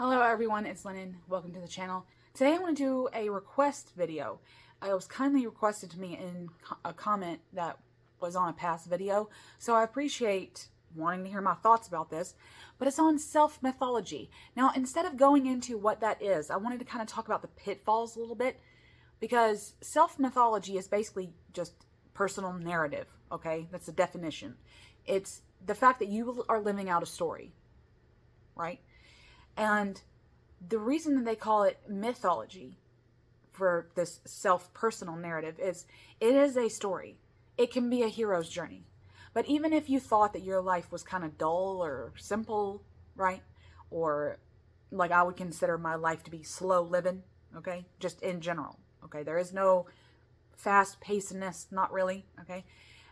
Hello everyone, it's Lennon. Welcome to the channel. Today I want to do a request video. It was kindly requested to me in a comment that was on a past video, so I appreciate wanting to hear my thoughts about this, but it's on self-mythology. Now, instead of going into what that is, I wanted to kind of talk about the pitfalls a little bit, because self-mythology is basically just personal narrative, okay? That's the definition. It's the fact that you are living out a story, right? And the reason that they call it mythology for this self-personal narrative is it is a story. It can be a hero's journey. But even if you thought that your life was kind of dull or simple, right? Or like I would consider my life to be slow living, okay? Just in general, okay? There is no fast pacedness, not really, okay?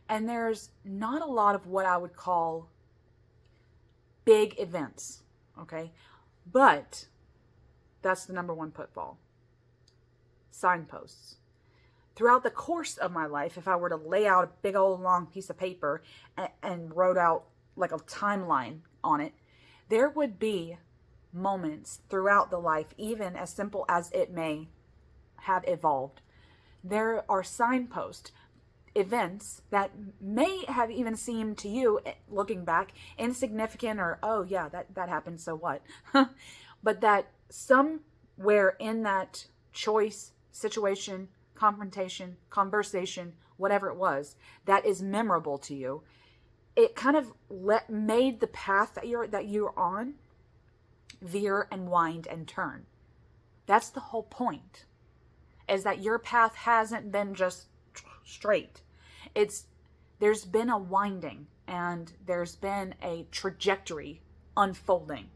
And there's not a lot of what I would call big events, okay? But that's the number one pitfall. Signposts. Throughout the course of my life, if I were to lay out a big old long piece of paper and wrote out like a timeline on it, there would be moments throughout the life, even as simple as it may have evolved. There are signposts, events that may have even seemed to you, looking back, insignificant or, oh yeah, that happened, so what? But that somewhere in that choice, situation, confrontation, conversation, whatever it was, that is memorable to you, it kind of made the path that you're on veer and wind and turn. That's the whole point, is that your path hasn't been just straight. There's been a winding and there's been a trajectory unfolding.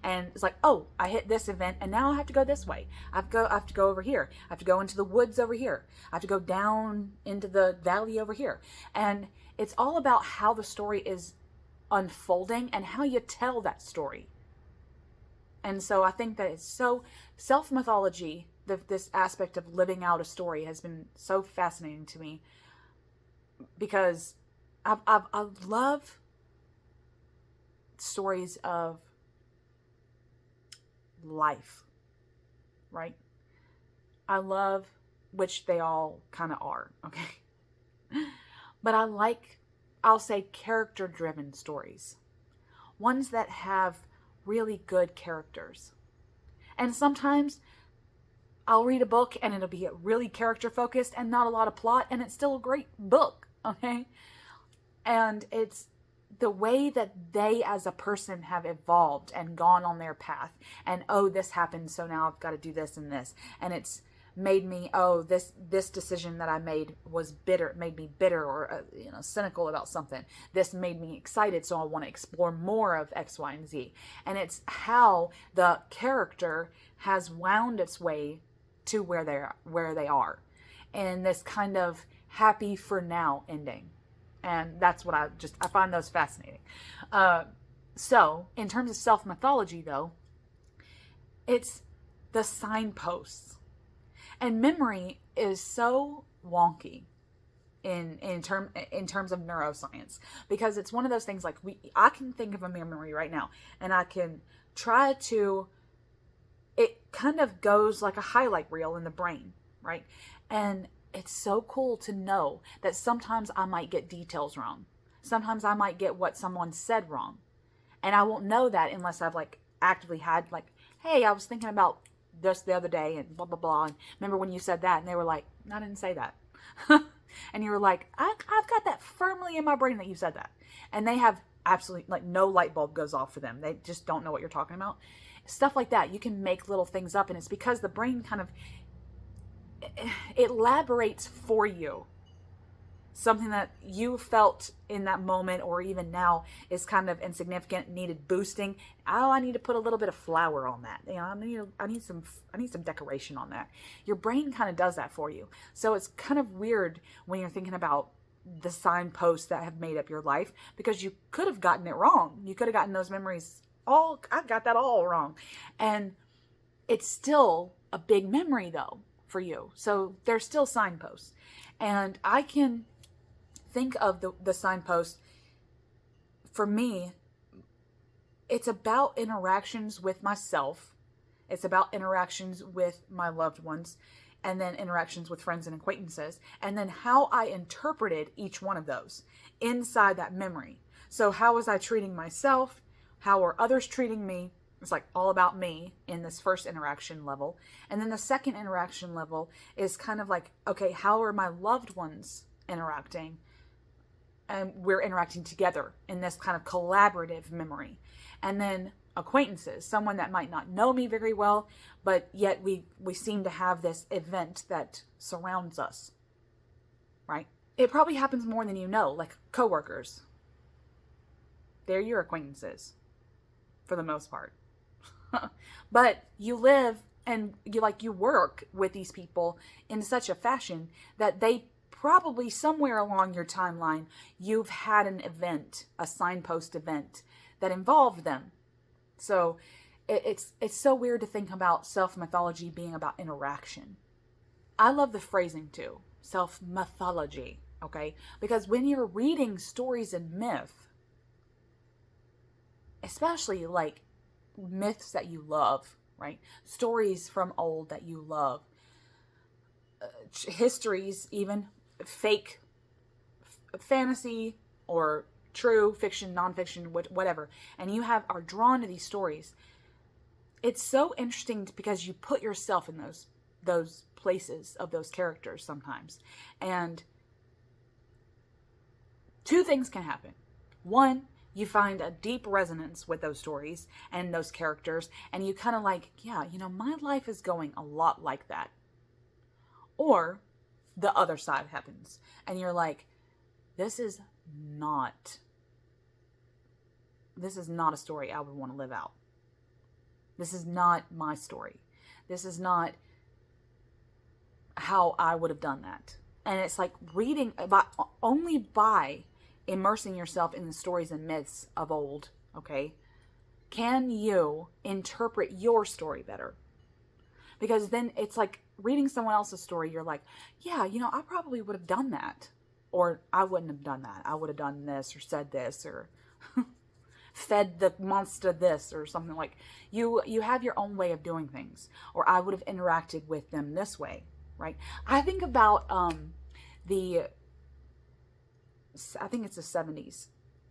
And it's like, oh, I hit this event and now I have to go this way. I have to go over here. I have to go into the woods over here. I have to go down into the valley over here. And it's all about how the story is unfolding and how you tell that story. And so I think that it's so self-mythology, this aspect of living out a story has been so fascinating to me, because I love stories of life, right? I love, which they all kind of are, okay? But I'll say character-driven stories. Ones that have really good characters. And sometimes I'll read a book and it'll be really character focused and not a lot of plot, and it's still a great book, okay? And it's the way that they as a person have evolved and gone on their path, and oh, this happened, so now I've got to do this and this, and it's made me, oh, this decision that I made was bitter, it made me bitter or cynical about something. This made me excited, so I want to explore more of X, Y, and Z. And it's how the character has wound its way to where they are, and this kind of happy for now ending. And that's what I find those fascinating. So in terms of self-mythology, though, it's the signposts. And memory is so wonky in terms of neuroscience, because it's one of those things, like I can think of a memory right now and I can try to, it kind of goes like a highlight reel in the brain, right? And it's so cool to know that sometimes I might get details wrong. Sometimes I might get what someone said wrong. And I won't know that unless I've actively had hey, I was thinking about this the other day and blah, blah, blah. And remember when you said that? And they were like, I didn't say that. And you were like, I've got that firmly in my brain that you said that. And they have absolutely, no light bulb goes off for them. They just don't know what you're talking about. Stuff like that. You can make little things up, and it's because the brain kind of, it elaborates for you something that you felt in that moment, or even now is kind of insignificant, needed boosting. Oh, I need to put a little bit of flour on that. I need some decoration on that. Your brain kind of does that for you. So it's kind of weird when you're thinking about the signposts that have made up your life, because you could have gotten it wrong. You could have gotten those memories I got that all wrong. And it's still a big memory though for you. So there's still signposts. And I can think of the signpost, for me, it's about interactions with myself. It's about interactions with my loved ones, and then interactions with friends and acquaintances, and then how I interpreted each one of those inside that memory. So how was I treating myself? How are others treating me? It's like all about me in this first interaction level. And then the second interaction level is kind of like, okay, how are my loved ones interacting? And we're interacting together in this kind of collaborative memory. And then acquaintances, someone that might not know me very well, but yet we seem to have this event that surrounds us, right? It probably happens more than you know, like coworkers. They're your acquaintances for the most part. But you live and you work with these people in such a fashion that they probably somewhere along your timeline, you've had an event, a signpost event that involved them. So it's so weird to think about self-mythology being about interaction. I love the phrasing too, self-mythology, okay? Because when you're reading stories and myth, especially like myths that you love, right? Stories from old that you love, histories, even fake fantasy or true fiction, nonfiction, whatever, and you are drawn to these stories. It's so interesting because you put yourself in those places of those characters sometimes, and two things can happen. One, you find a deep resonance with those stories and those characters, and you kind of like, yeah, my life is going a lot like that. Or the other side happens, and you're like, this is not a story I would want to live out. This is not my story. This is not how I would have done that. And it's like reading only by immersing yourself in the stories and myths of old, okay, can you interpret your story better? Because then it's like reading someone else's story, you're like, yeah, I probably would have done that. Or I wouldn't have done that. I would have done this or said this or fed the monster this or something. Like you have your own way of doing things. Or I would have interacted with them this way, right? I think about I think it's the 70s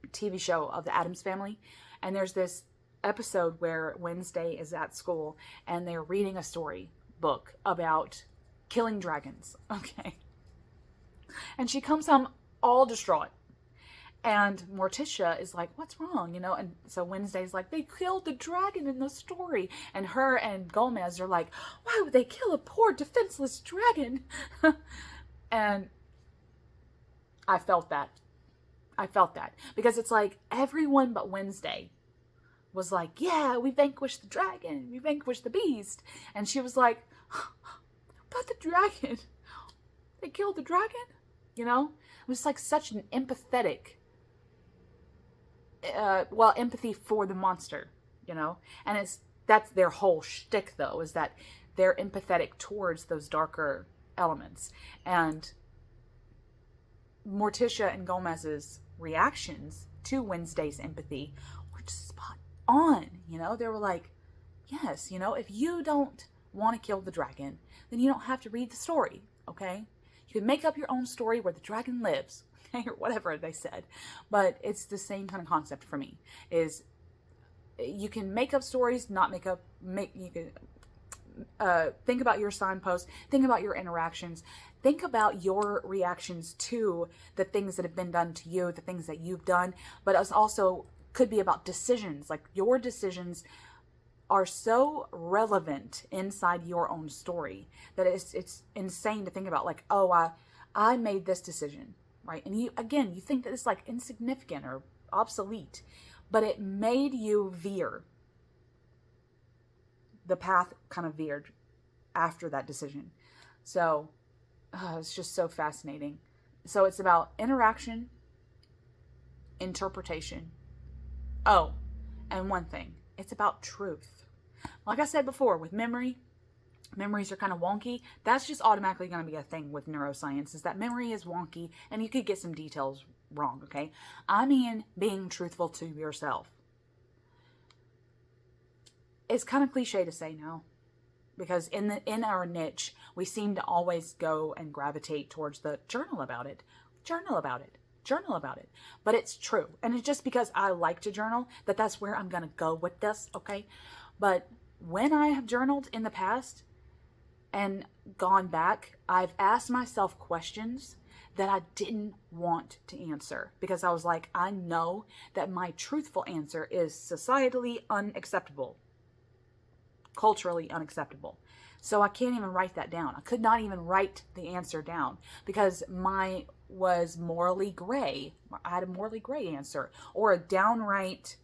TV show of the Addams Family. And there's this episode where Wednesday is at school and they're reading a story book about killing dragons. Okay. And she comes home all distraught. And Morticia is like, what's wrong? And so Wednesday's like, they killed the dragon in the story. And her and Gomez are like, why would they kill a poor defenseless dragon? And I felt that. Because it's like everyone but Wednesday was like, yeah, we vanquished the dragon. We vanquished the beast. And she was like, but the dragon. They killed the dragon? It was like such an empathetic, empathy for the monster, and that's their whole shtick though, is that they're empathetic towards those darker elements. And Morticia and Gomez's reactions to Wednesday's empathy were just spot on, they were like, yes, if you don't want to kill the dragon, then you don't have to read the story, okay? You can make up your own story where the dragon lives, okay, or whatever they said. But it's the same kind of concept for me, is you can make up stories, you can think about your signposts, think about your interactions, think about your reactions to the things that have been done to you, the things that you've done, but it also could be about decisions. Like your decisions are so relevant inside your own story that it's insane to think about, like, oh, I made this decision, right? And you think that it's like insignificant or obsolete, but it made you veer. The path kind of veered after that decision. So it's just so fascinating. So it's about interaction, interpretation. Oh, and one thing, it's about truth. Like I said before, with memories are kind of wonky. That's just automatically going to be a thing with neuroscience, is that memory is wonky and you could get some details wrong, okay? I mean, being truthful to yourself. it's kind of cliche to say now, because in our niche, we seem to always go and gravitate towards the journal about it, journal about it, journal about it. But it's true. And it's just because I like to journal that's where I'm going to go with this, okay? But when I have journaled in the past and gone back, I've asked myself questions that I didn't want to answer, because I was like, I know that my truthful answer is societally unacceptable, culturally unacceptable. So I can't even write that down. I could not even write the answer down because my was morally gray. I had a morally gray answer or a downright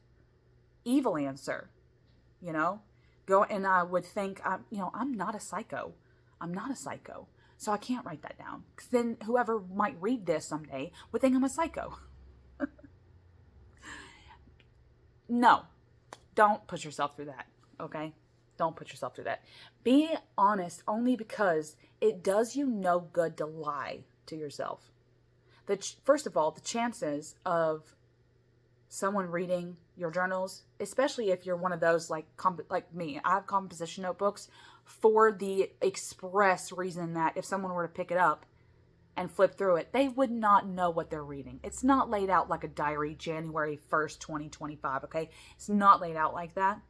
evil answer, you know? And I would think, I'm not a psycho. I'm not a psycho. So I can't write that down, because then whoever might read this someday would think I'm a psycho. No, don't put yourself through that, okay? Don't put yourself through that. Be honest only because it does you no good to lie to yourself. First of all, the chances of someone reading your journals, especially if you're one of those like me, I have composition notebooks for the express reason that if someone were to pick it up and flip through it, they would not know what they're reading. It's not laid out like a diary, January 1st, 2025, okay? It's not laid out like that.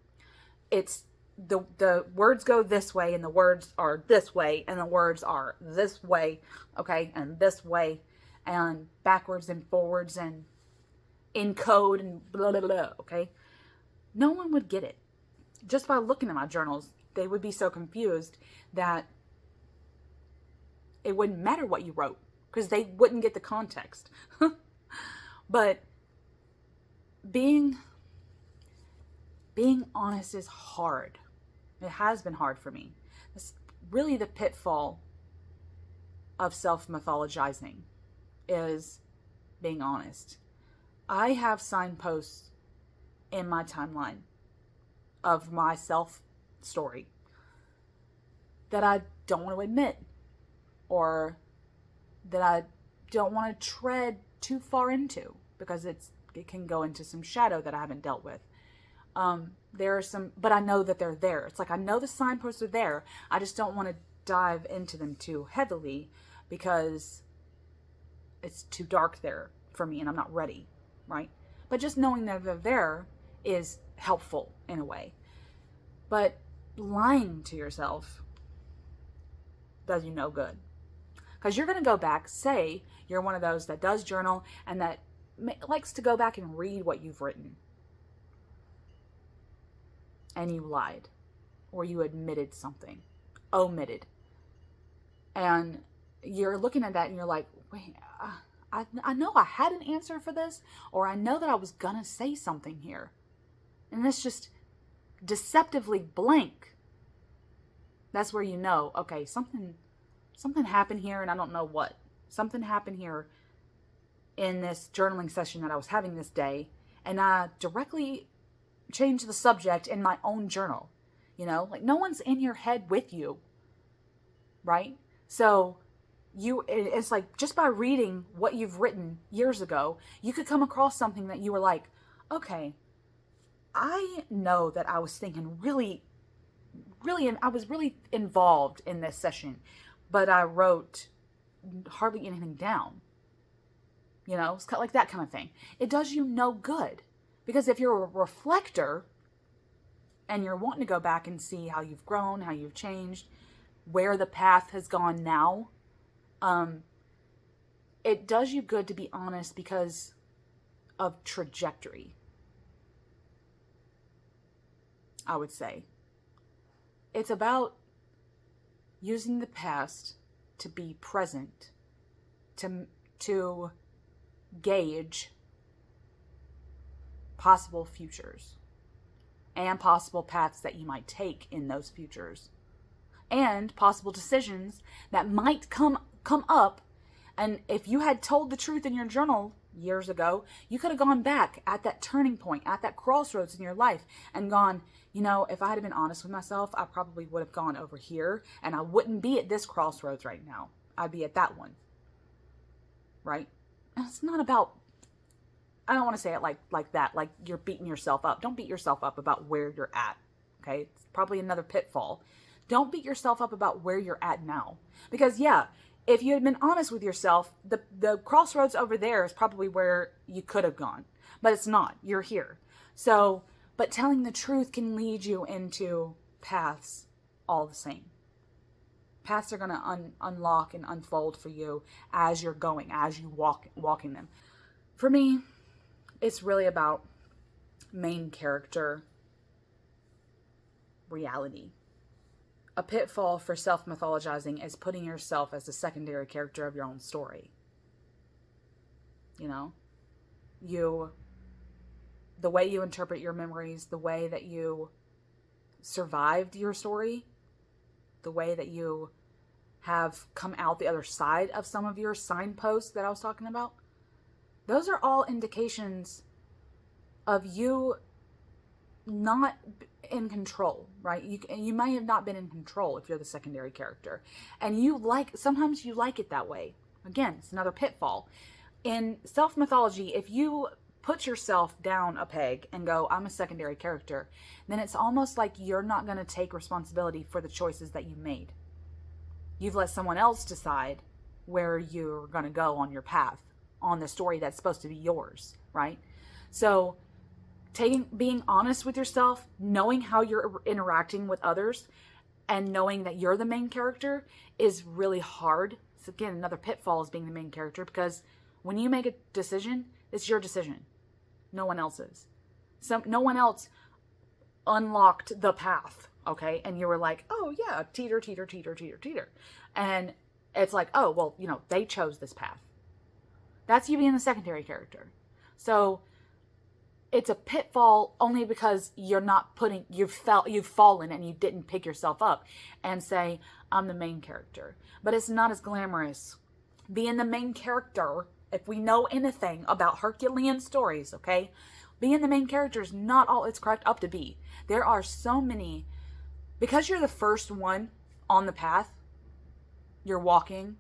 It's the words go this way, and the words are this way, and the words are this way, okay? And this way, and backwards and forwards, and in code, and blah, blah, blah, okay? No one would get it. Just by looking at my journals, they would be so confused that it wouldn't matter what you wrote, because they wouldn't get the context. But being honest is hard. It has been hard for me. It's really the pitfall of self-mythologizing is being honest. I have signposts in my timeline of my self story that I don't want to admit, or that I don't want to tread too far into, because it can go into some shadow that I haven't dealt with. There are some, but I know that they're there. It's like I know the signposts are there. I just don't want to dive into them too heavily because it's too dark there for me and I'm not ready, right? But just knowing that they're there is helpful in a way. But lying to yourself does you no good. Because you're going to go back, say you're one of those that does journal and that likes to go back and read what you've written. And you lied. Or you admitted something. Omitted. And you're looking at that and you're like, wait, I know I had an answer for this. Or I know that I was going to say something here. And it's just deceptively blank. That's where you know, okay, something happened here and I don't know what. Something happened here in this journaling session that I was having this day, and I directly changed the subject in my own journal. You know, like no one's in your head with you, right? So it's like just by reading what you've written years ago, you could come across something that you were like, okay, I know that I was thinking really, and I was really involved in this session, but I wrote hardly anything down. You know, it's like that kind of thing. It does you no good. Because if you're a reflector and you're wanting to go back and see how you've grown, how you've changed, where the path has gone now, it does you good to be honest because of trajectory, I would say. It's about using the past to be present, to gauge possible futures and possible paths that you might take in those futures and possible decisions that might come up. And if you had told the truth in your journal years ago, you could have gone back at that turning point, at that crossroads in your life and gone, you know, if I had been honest with myself, I probably would have gone over here and I wouldn't be at this crossroads right now. I'd be at that one. Right? And it's not about, I don't want to say it like that, like you're beating yourself up. Don't beat yourself up about where you're at. Okay, it's probably another pitfall. Don't beat yourself up about where you're at now. Because yeah, if you had been honest with yourself, the crossroads over there is probably where you could have gone. But it's not. You're here. So, but telling the truth can lead you into paths all the same. Paths are going to unlock and unfold for you as you're going, as you walking them. For me, it's really about main character reality. A pitfall for self-mythologizing is putting yourself as the secondary character of your own story. You know, the way you interpret your memories, the way that you survived your story, the way that you have come out the other side of some of your signposts that I was talking about, those are all indications of you not in control, right? You might have not been in control if you're the secondary character. And sometimes you like it that way. Again, it's another pitfall. In self-mythology, if you put yourself down a peg and go, I'm a secondary character, then it's almost like you're not going to take responsibility for the choices that you made. You've let someone else decide where you're going to go on your path, on the story that's supposed to be yours, right? So being honest with yourself, knowing how you're interacting with others, and knowing that you're the main character is really hard. So again, another pitfall is being the main character, because when you make a decision, it's your decision. No one else's. No one else unlocked the path, okay? And you were like, oh yeah, teeter, teeter, teeter, teeter, teeter. And it's like, oh, well, they chose this path. That's you being the secondary character. So it's a pitfall only because you've fallen and you didn't pick yourself up and say, I'm the main character. But it's not as glamorous. Being the main character, if we know anything about Herculean stories, okay, being the main character is not all it's cracked up to be. There are so many, because you're the first one on the path, you're walking,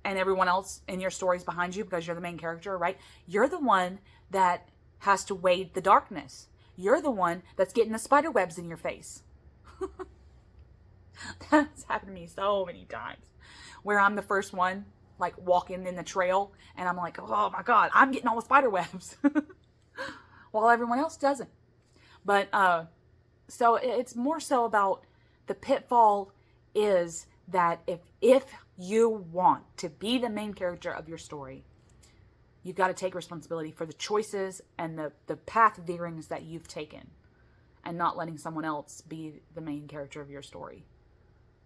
and everyone else in your story's behind you because you're the main character, right? You're the one that has to wade the darkness. You're the one that's getting the spider webs in your face. That's happened to me so many times, where I'm the first one, like walking in the trail, and I'm like, oh my God, I'm getting all the spider webs, while everyone else doesn't. But so it's more so about the pitfall is that if you want to be the main character of your story, you've got to take responsibility for the choices and the path veerings that you've taken, and not letting someone else be the main character of your story.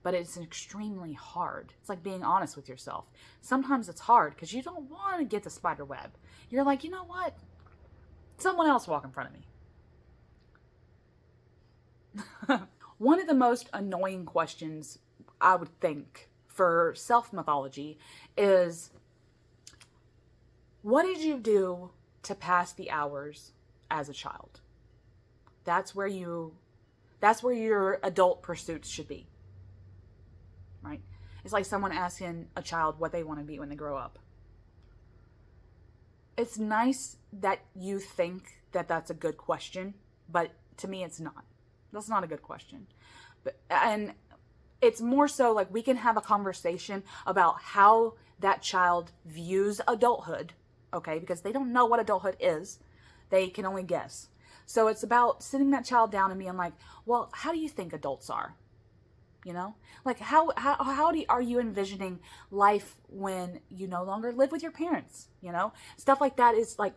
But it's extremely hard. It's like being honest with yourself. Sometimes it's hard because you don't want to get the spider web. You're like, you know what? Someone else walk in front of me. One of the most annoying questions, I would think, for self-mythology is, what did you do to pass the hours as a child? That's where your adult pursuits should be. Right? It's like someone asking a child what they want to be when they grow up. It's nice that you think that that's a good question, but to me it's not. That's not a good question. And it's more so like we can have a conversation about how that child views adulthood, okay? Because they don't know what adulthood is. They can only guess. So it's about sitting that child down and being like, well, how do you think adults are? You know, like how are you envisioning life when you no longer live with your parents? You know, stuff like that is like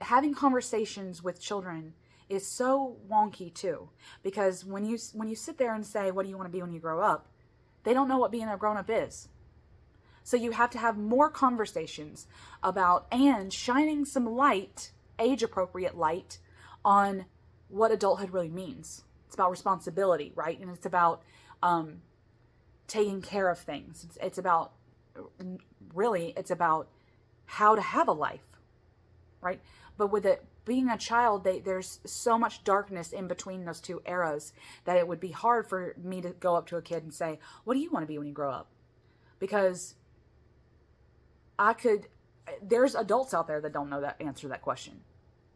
having conversations with children is so wonky too, because when you sit there and say, what do you want to be when you grow up? They don't know what being a grown up is. So you have to have more conversations about, and shining some light, age appropriate light, on what adulthood really means. It's about responsibility, right? And it's about taking care of things. It's about how to have a life, right? But with it being a child, there's so much darkness in between those two eras that it would be hard for me to go up to a kid and say, what do you want to be when you grow up? Because there's adults out there that don't know that answer that question.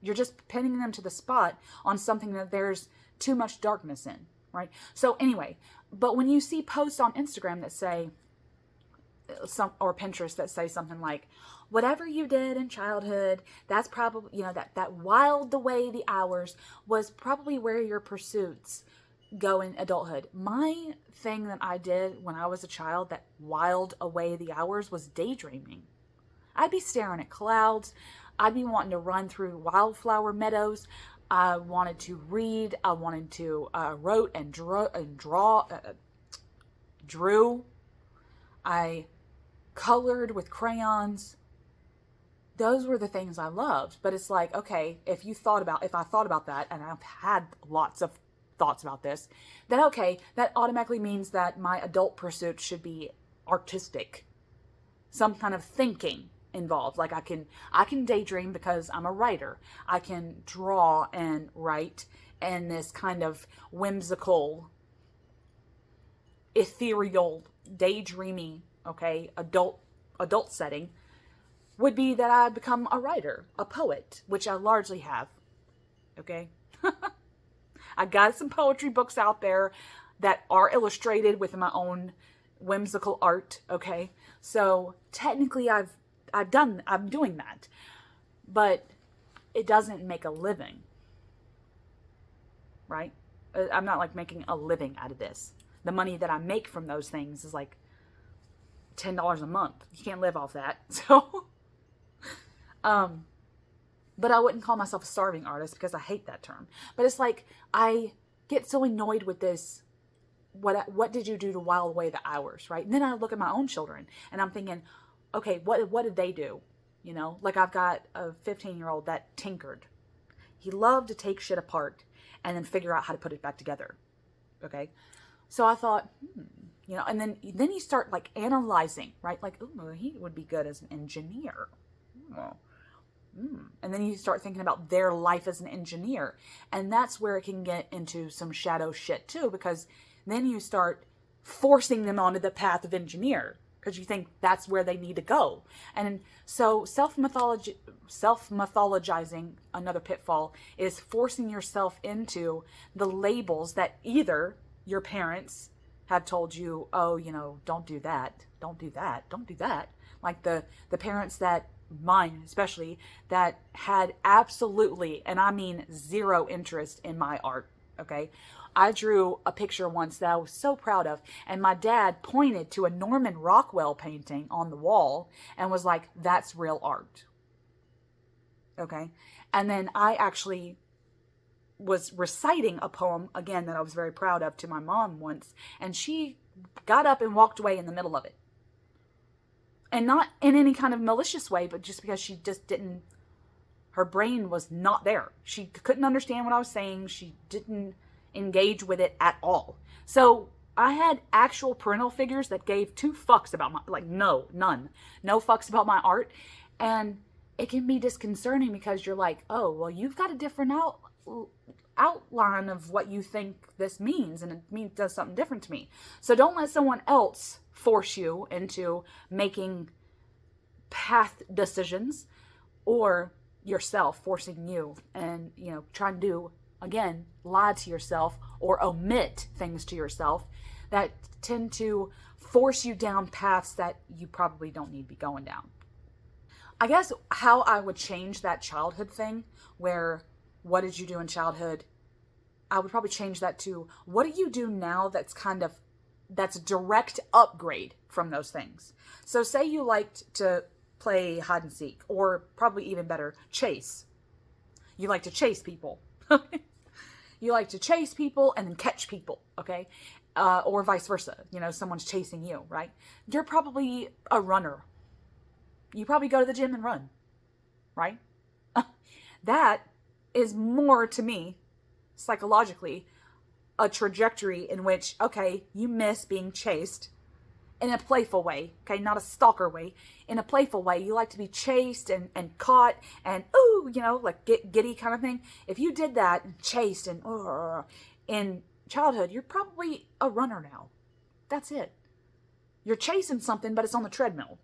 You're just pinning them to the spot on something that there's too much darkness in, right? So anyway, but when you see posts on Instagram that say, or Pinterest that say something like, whatever you did in childhood, that's probably, that whiled away the hours was probably where your pursuits go in adulthood. My thing that I did when I was a child that whiled away the hours was daydreaming. I'd be staring at clouds. I'd be wanting to run through wildflower meadows. I wanted to read. I wanted to wrote and drew. I colored with crayons. Those were the things I loved. But it's like, okay, if I thought about that, and I've had lots of thoughts about this, then okay, that automatically means that my adult pursuit should be artistic. Some kind of thinking involved. Like I can daydream because I'm a writer. I can draw and write in this kind of whimsical, ethereal, daydreamy, okay, adult setting would be that I become a writer, a poet, which I largely have. Okay? I got some poetry books out there that are illustrated with my own whimsical art, okay? So technically I'm doing that. But it doesn't make a living. Right? I'm not like making a living out of this. The money that I make from those things is like $10 a month. You can't live off that. So but I wouldn't call myself a starving artist because I hate that term. But it's like I get so annoyed with this. What did you do to while away the hours, right? And then I look at my own children and I'm thinking, okay, what did they do? Like I've got a 15-year-old that tinkered. He loved to take shit apart and then figure out how to put it back together. Okay? So I thought, and then you start like analyzing, right? Like, ooh, he would be good as an engineer. And then you start thinking about their life as an engineer. And that's where it can get into some shadow shit too, because then you start forcing them onto the path of engineer because you think that's where they need to go. And so self-mythologizing, another pitfall, is forcing yourself into the labels that either your parents have told you, oh, don't do that, don't do that, don't do that. Like the parents that, mine especially, that had absolutely, and I mean zero interest in my art, okay? I drew a picture once that I was so proud of, and my dad pointed to a Norman Rockwell painting on the wall and was like, that's real art. Okay? And then I actually was reciting a poem, again, that I was very proud of, to my mom once, and she got up and walked away in the middle of it. And not in any kind of malicious way, but just because she just didn't, her brain was not there. She couldn't understand what I was saying. She didn't engage with it at all. So I had actual parental figures that gave two fucks about my, like, none. No fucks about my art. And it can be disconcerting because you're like, oh, well, you've got a different outline of what you think this means, and it does something different to me. So don't let someone else force you into making path decisions, or yourself forcing you and, trying to, again, lie to yourself or omit things to yourself that tend to force you down paths that you probably don't need to be going down. I guess how I would change that childhood thing, where what did you do in childhood? I would probably change that to, what do you do now that's a direct upgrade from those things? So say you liked to play hide and seek, or probably even better, chase. You like to chase people. You like to chase people and then catch people, okay? Or vice versa. Someone's chasing you, right? You're probably a runner. You probably go to the gym and run, right? That is more, to me, psychologically, a trajectory in which, okay, you miss being chased in a playful way, okay, not a stalker way, in a playful way. You like to be chased and caught and, ooh, like giddy kind of thing. If you did that and chased and in childhood, you're probably a runner now. That's it. You're chasing something, but it's on the treadmill.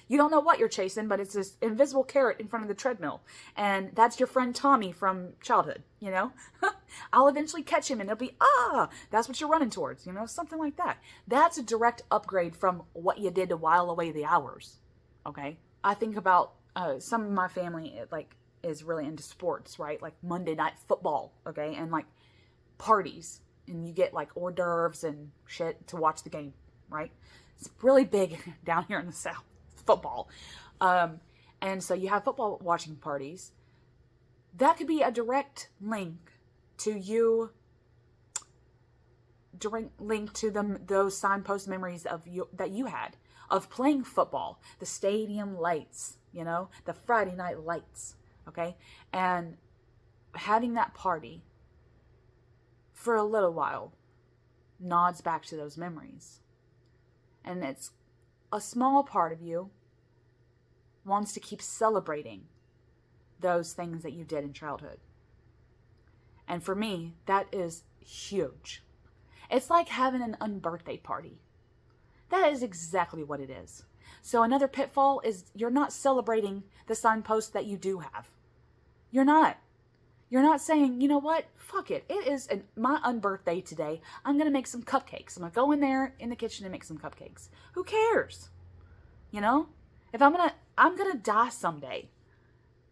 You don't know what you're chasing, but it's this invisible carrot in front of the treadmill. And that's your friend Tommy from childhood, you know? I'll eventually catch him and it'll be, that's what you're running towards, you know? Something like that. That's a direct upgrade from what you did to while away the hours, okay? I think about some of my family, like, is really into sports, right? Like Monday night football, okay? And like parties. And you get like hors d'oeuvres and shit to watch the game, right? It's really big down here in the South, football. And so you have football watching parties. That could be a direct link to you, direct link to those signpost memories of you that you had of playing football, the stadium lights, you know, the Friday night lights, okay? And having that party for a little while nods back to those memories. And it's a small part of you wants to keep celebrating those things that you did in childhood. And for me, that is huge. It's like having an unbirthday party. That is exactly what it is. So another pitfall is you're not celebrating the signposts that you do have. You're not. You're not saying, you know what? Fuck it. It is my unbirthday today. I'm going to make some cupcakes. I'm going to go in there in the kitchen and make some cupcakes. Who cares? You know? If I'm going to die someday.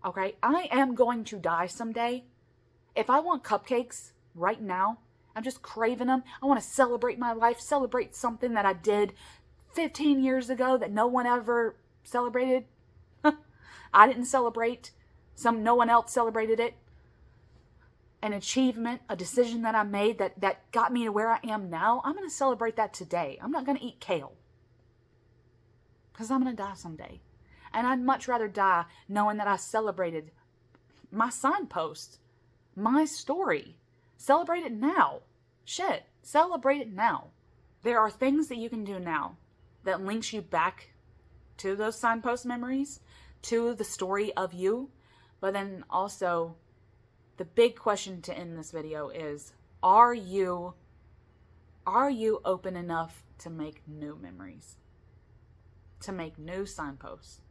Okay? I am going to die someday. If I want cupcakes right now, I'm just craving them. I want to celebrate my life, celebrate something that I did 15 years ago that no one ever celebrated. I didn't celebrate. No one else celebrated it. An achievement, a decision that I made that got me to where I am now. I'm going to celebrate that today. I'm not going to eat kale. Because I'm going to die someday. And I'd much rather die knowing that I celebrated my signpost, my story. Celebrate it now. Shit. Celebrate it now. There are things that you can do now that links you back to those signpost memories, to the story of you. But then also, the big question to end this video is, are you open enough to make new memories? To make new signposts?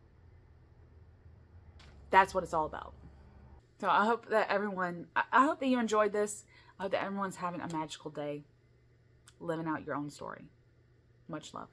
That's what it's all about. So I hope that I hope that you enjoyed this. I hope that everyone's having a magical day, living out your own story. Much love.